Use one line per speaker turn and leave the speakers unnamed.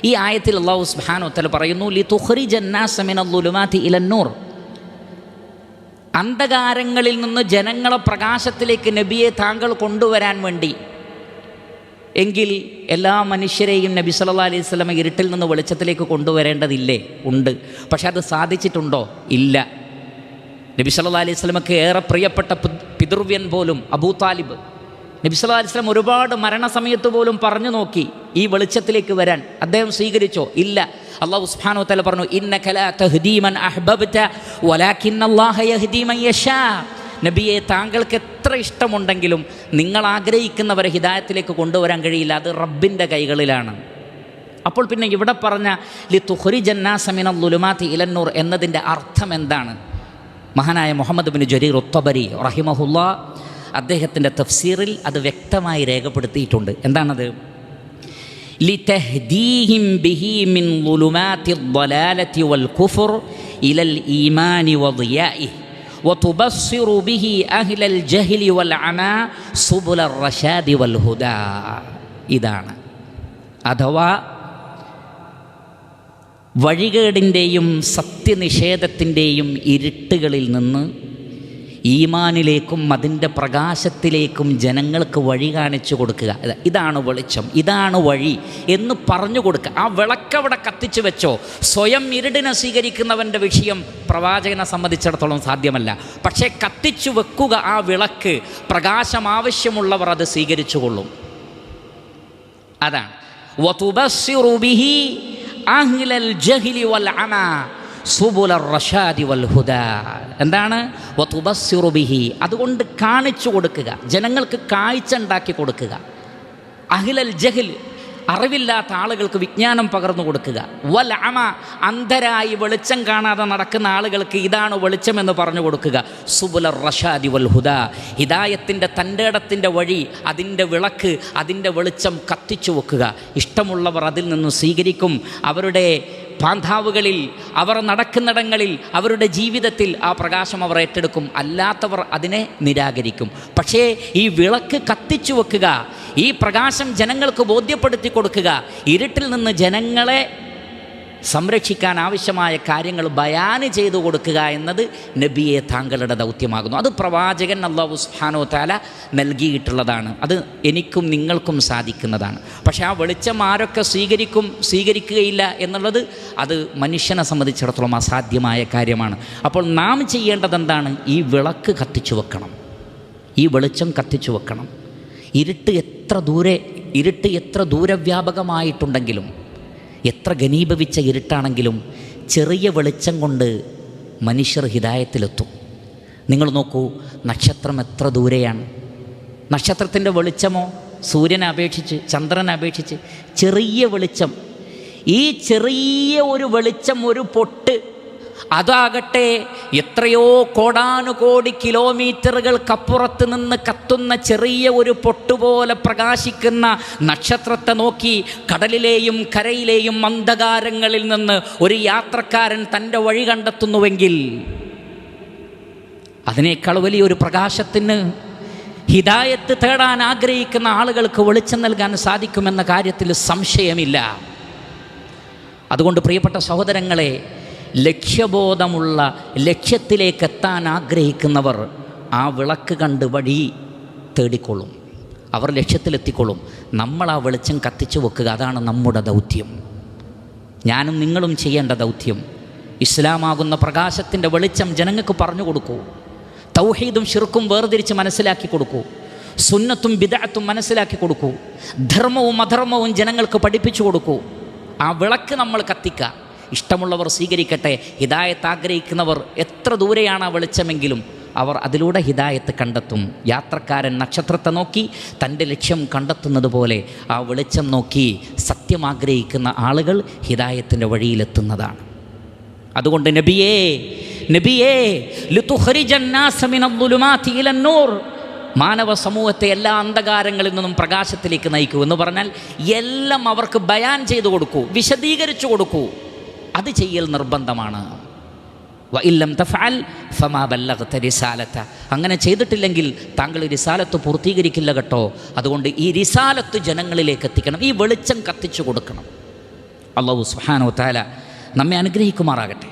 ഈ ആയത്തിൽ അല്ലാഹു സുബ്ഹാനഹു വ തആല പറയുന്നു ലിതുഖ്രിജൻ നാസ മിനൽ-ളുലുമാതി ഇലൻ-നൂർ. അന്ധകാരങ്ങളിൽ നിന്ന് ജനങ്ങളെ പ്രകാശത്തിലേക്ക് നബിയെ താങ്കൾ കൊണ്ടുവരാൻ വേണ്ടി. എങ്കിൽ എല്ലാ മനുഷ്യരെയും നബി സല്ലല്ലാഹു അലൈഹി വസല്ലം ഇരുട്ടിൽ നിന്ന് വെളിച്ചത്തിലേക്ക് കൊണ്ടുവരേണ്ടതില്ലേ? ഉണ്ട്. പക്ഷെ അത് സാധിച്ചിട്ടുണ്ടോ? ഇല്ല. നബി സല്ലല്ലാഹു അലൈഹി വസല്ലമക്ക് ഏറെ പ്രിയപ്പെട്ട പിതൃവ്യൻ പോലും അബൂ താലിബ് നബി സല്ലല്ലാഹു അലൈഹി വസല്ലം ഒരുപാട് മരണസമയത്ത് പോലും പറഞ്ഞു നോക്കി ഈ വെളിച്ചത്തിലേക്ക് വരാൻ. അദ്ദേഹം സ്വീകരിച്ചോ? ഇല്ല. അല്ലാഹു സുബ്ഹാനഹു വ തആല പറഞ്ഞു ഇന്നക ലാ തഹ്ദീ മൻ അഹ്ബബ്ത വലാകിന്നല്ലാഹ യഹ്ദീ മൻ യശാ. നബിയെ, താങ്കൾക്ക് എത്ര ഇഷ്ടമുണ്ടെങ്കിലും നിങ്ങൾ ആഗ്രഹിക്കുന്നവരെ ഹിദായത്തിലേക്ക് കൊണ്ടുവരാൻ കഴിയില്ല. അത് റബ്ബിൻ്റെ കൈകളിലാണ്. അപ്പോൾ പിന്നെ ഇവിടെ പറഞ്ഞ ലിതുഖ്രിജൻ നാസ മിനൽ-ളുലുമാതി ഇലൻ-നൂർ എന്നതിൻ്റെ അർത്ഥം എന്താണ്? മഹാനായ മുഹമ്മദ് ബിൻ ജരീർ അത്ത്-തബരി റഹിമഹുല്ലാഹ് അദ്ദേഹത്തിൻ്റെ തഫ്സീറിൽ അത് വ്യക്തമായി രേഖപ്പെടുത്തിയിട്ടുണ്ട്. എന്താണത്? ലിതഹ്ദീഹിം ബിഹി മിൻ ളുലുമാതി-ദ്ദലാലതി വൽ-കുഫ്ർ ഇലൽ ഈമാനി വദിയാഇഹി വതുബസ്സിറു ബിഹി അഹ്ലൽ ജഹ്ലി വൽ-അമാ സുബുലർ റശാദി വൽ-ഹുദാ. ഇതാണ്. അഥവാ വഴികേടിൻ്റെയും സത്യനിഷേധത്തിൻ്റെയും ഇരുട്ടുകളിൽ നിന്ന് ഈമാനിലേക്കും അതിൻ്റെ പ്രകാശത്തിലേക്കും ജനങ്ങൾക്ക് വഴി കാണിച്ചു കൊടുക്കുക. ഇതാണ് വെളിച്ചം, ഇതാണ് വഴി എന്ന് പറഞ്ഞു കൊടുക്കുക. ആ വിളക്കവിടെ കത്തിച്ചു വെച്ചോ. സ്വയം ഇരുടിനെ സ്വീകരിക്കുന്നവൻ്റെ വിഷയം പ്രവാചകനെ സംബന്ധിച്ചിടത്തോളം സാധ്യമല്ല. പക്ഷേ കത്തിച്ചു വെക്കുക ആ വിളക്ക്. പ്രകാശം ആവശ്യമുള്ളവർ അത് സ്വീകരിച്ചു കൊള്ളും. അതാണ് വതുബസ്സിറു ബിഹി അഹ്ലൽ ജഹ്ലി വൽ-അമാ സുബുലർ റശാദി വൽ-ഹുദാ. എന്താണ്? വതുബസ്സിറു ബിഹി, അതുകൊണ്ട് കാണിച്ചു കൊടുക്കുക, ജനങ്ങൾക്ക് കാഴ്ച ഉണ്ടാക്കി കൊടുക്കുക. അഹ്ലൽ ജഹ്ൽ, അറിവില്ലാത്ത ആളുകൾക്ക് വിജ്ഞാനം പകർന്നു കൊടുക്കുക. വൽ-അമ, അന്ധരായി വെളിച്ചം കാണാതെ നടക്കുന്ന ആളുകൾക്ക് ഇതാണ് വെളിച്ചമെന്ന് പറഞ്ഞു കൊടുക്കുക. സുബുലർ റശാദി വൽ-ഹുദാ, ഹിദായത്തിൻ്റെ തൻ്റെടത്തിൻ്റെ വഴി, അതിൻ്റെ വിളക്ക്, അതിൻ്റെ വെളിച്ചം കത്തിച്ചു വെക്കുക. ഇഷ്ടമുള്ളവർ അതിൽ നിന്ന് സ്വീകരിക്കും. അവരുടെ പാന്താവുകളിൽ, അവർ നടക്കുന്നിടങ്ങളിൽ, അവരുടെ ജീവിതത്തിൽ ആ പ്രകാശം അവർ ഏറ്റെടുക്കും. അല്ലാത്തവർ അതിനെ നിരാകരിക്കും. പക്ഷേ ഈ വിളക്ക് കത്തിച്ചു വെക്കുക, ഈ പ്രകാശം ജനങ്ങൾക്ക് ബോധ്യപ്പെടുത്തി കൊടുക്കുക, ഇരുട്ടിൽ നിന്ന് ജനങ്ങളെ സംരക്ഷിക്കാൻ ആവശ്യമായ കാര്യങ്ങൾ ബയാന് ചെയ്തു കൊടുക്കുക എന്നത് നബിയെ താങ്കളുടെ ദൗത്യമാകുന്നു. അത് പ്രവാചകൻ അല്ലാഹു സുബ്ഹാനഹു വ തആല നൽകിയിട്ടുള്ളതാണ്. അത് എനിക്കും നിങ്ങൾക്കും സാധിക്കുന്നതാണ്. പക്ഷേ ആ വെളിച്ചം ആരൊക്കെ സ്വീകരിക്കുകയില്ല എന്നുള്ളത് അത് മനുഷ്യനെ സംബന്ധിച്ചിടത്തോളം അസാധ്യമായ കാര്യമാണ്. അപ്പോൾ നാം ചെയ്യേണ്ടത് എന്താണ്? ഈ വിളക്ക് കത്തിച്ചു വെക്കണം, ഈ വെളിച്ചം കത്തിച്ചു വെക്കണം. ഇരുട്ട് എത്ര ദൂരവ്യാപകമായിട്ടുണ്ടെങ്കിലും, എത്ര ഘനീഭവിച്ച ഇരുട്ടാണെങ്കിലും ചെറിയ വെളിച്ചം കൊണ്ട് മനുഷ്യർ ഹിദായത്തിലെത്തും. നിങ്ങൾ നോക്കൂ, നക്ഷത്രം എത്ര ദൂരെയാണ്. നക്ഷത്രത്തിൻ്റെ വെളിച്ചമോ സൂര്യനെ അപേക്ഷിച്ച്, ചന്ദ്രനെ അപേക്ഷിച്ച് ചെറിയ വെളിച്ചം. ഈ ചെറിയ ഒരു വെളിച്ചം, ഒരു പൊട്ട്, അതാകട്ടെ എത്രയോ കോടാനുകോടി കിലോമീറ്ററുകൾക്കപ്പുറത്ത് നിന്ന് കത്തുന്ന ചെറിയ ഒരു പൊട്ടുപോലെ പ്രകാശിക്കുന്ന നക്ഷത്രത്തെ നോക്കി കടലിലെയും കരയിലെയും അന്ധകാരങ്ങളിൽ നിന്ന് ഒരു യാത്രക്കാരൻ തൻ്റെ വഴി കണ്ടെത്തുന്നുവെങ്കിൽ അതിനേക്കാൾ വലിയൊരു പ്രകാശത്തിന് ഹിദായത്ത് തേടാൻ ആഗ്രഹിക്കുന്ന ആളുകൾക്ക് വെളിച്ചം നൽകാൻ സാധിക്കുമെന്ന കാര്യത്തിൽ സംശയമില്ല. അതുകൊണ്ട് പ്രിയപ്പെട്ട സഹോദരങ്ങളെ, ലക്ഷ്യബോധമുള്ള, ലക്ഷ്യത്തിലേക്കെത്താൻ ആഗ്രഹിക്കുന്നവർ ആ വിളക്ക് കണ്ട് വഴി തേടിക്കൊള്ളും, അവർ ലക്ഷ്യത്തിലെത്തിക്കൊള്ളും. നമ്മൾ ആ വെളിച്ചം കത്തിച്ചു വെക്കുക, അതാണ് നമ്മുടെ ദൗത്യം. ഞാനും നിങ്ങളും ചെയ്യേണ്ട ദൗത്യം. ഇസ്ലാമാകുന്ന പ്രകാശത്തിൻ്റെ വെളിച്ചം ജനങ്ങൾക്ക് പറഞ്ഞു കൊടുക്കൂ. തൗഹീദും ശിർക്കും വേർതിരിച്ച് മനസ്സിലാക്കി കൊടുക്കൂ. സുന്നത്തും ബിദ്അത്തും മനസ്സിലാക്കി കൊടുക്കൂ. ധർമ്മവും അധർമ്മവും ജനങ്ങൾക്ക് പഠിപ്പിച്ചു കൊടുക്കൂ. ആ വിളക്ക് നമ്മൾ കത്തിക്കുക. ഇഷ്ടമുള്ളവർ സ്വീകരിക്കട്ടെ. ഹിദായത്ത് ആഗ്രഹിക്കുന്നവർ എത്ര ദൂരെയാണ് ആ വെളിച്ചമെങ്കിലും അവർ അതിലൂടെ ഹിദായത്ത് കണ്ടെത്തും. യാത്രക്കാരൻ നക്ഷത്രത്തെ നോക്കി തൻ്റെ ലക്ഷ്യം കണ്ടെത്തുന്നത് പോലെ ആ വെളിച്ചം നോക്കി സത്യം ആഗ്രഹിക്കുന്ന ആളുകൾ ഹിദായത്തിൻ്റെ വഴിയിലെത്തുന്നതാണ്. അതുകൊണ്ട് നബിയേ ലിതുഖ്രിജൻ നാസ മിനൽ-ളുലുമാതി ഇലൻ-നൂർ, മാനവ സമൂഹത്തെ എല്ലാ അന്ധകാരങ്ങളിൽ നിന്നും പ്രകാശത്തിലേക്ക് നയിക്കൂ എന്ന് പറഞ്ഞാൽ എല്ലാം അവർക്ക് ബയാൻ ചെയ്തു കൊടുക്കൂ, വിശദീകരിച്ചു കൊടുക്കൂ. അത് ചെയ്യൽ നിർബന്ധമാണ്. വഇല്ലം തഫഅൽ ഫമാ ബല്ലഗ്ത റിസാലത, അങ്ങനെ ചെയ്തിട്ടില്ലെങ്കിൽ താങ്കൾ റിസാലത്ത് പൂർത്തീകരിക്കില്ല കേട്ടോ. അതുകൊണ്ട് ഈ റിസാലത്ത് ജനങ്ങളിലേക്ക് എത്തിക്കണം, ഈ വെളിച്ചം കത്തിച്ചു കൊടുക്കണം. അല്ലാഹു സുബ്ഹാനഹു വ തആല നമ്മെ അനുഗ്രഹിക്കുമാറാകട്ടെ.